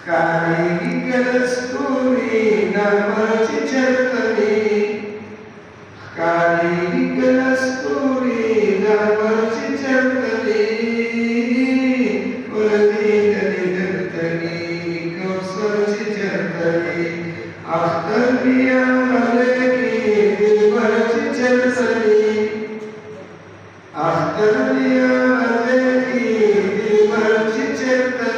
काली कस्तूरी नमची चरतरी काली कस्तूरी नमची चरतरी उलती तरी दरतरी कौसरची चरतरी अख्तरिया Melchi दिलबरची चरतरी अख्तरिया Melchi दिलबरची चरतरी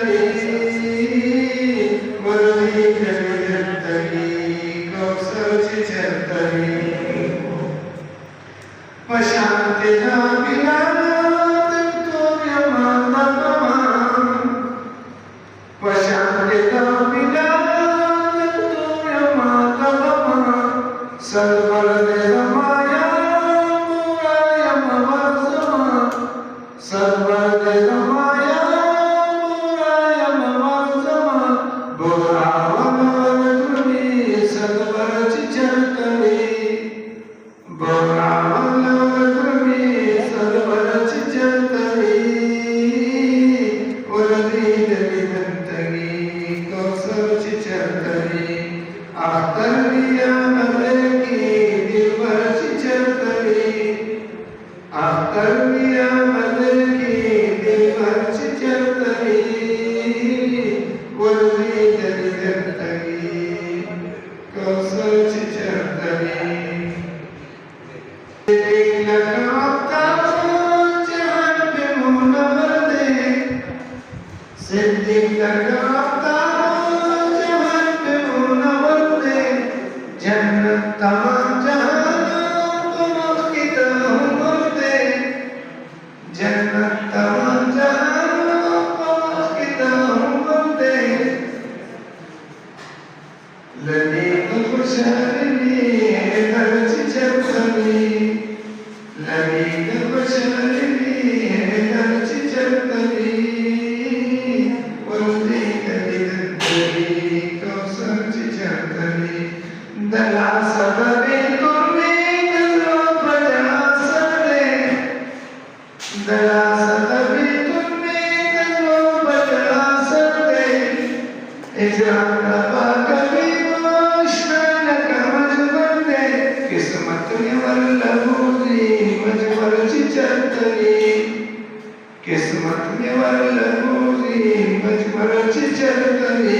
किस्मत में वरलूरी मजमरची चरतरी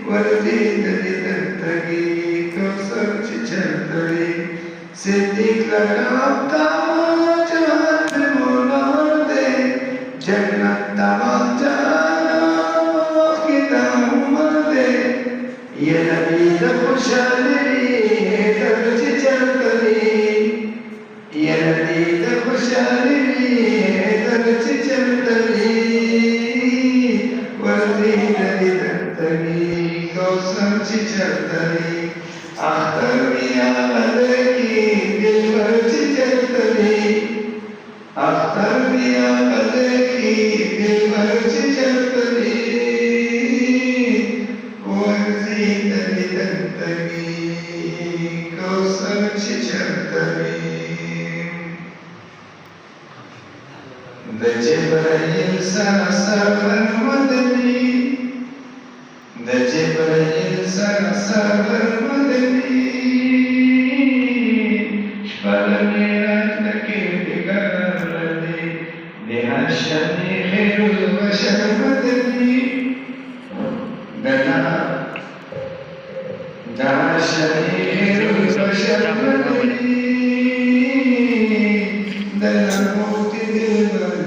वरदी दली दंतगी कौसरची चरतरी सिद्दीक लगावता जहान मोनावर दे जन्नत तमाचा किदा उमर दे ये नबी द खुशाली दर्जी चरतरी ये नबी द खुशाली दर्जी चरतरी वरदी दली दंतगी कौसरची चरतरी अख्तरिया मलकी दिलबरची चरतरी अख्तरिया मलकी दिलबरची चरतरी वरदी दली दंतगी कौसरची चरतरी द जिब्राइल सरसर मदनी द जिब्राइल सरसर मदनी शपल मेराज लके बिगर दे निहशनी खैरुल बशर मदनी दना दाशनी खैरुल बशर मदनी दना मोती दिल बर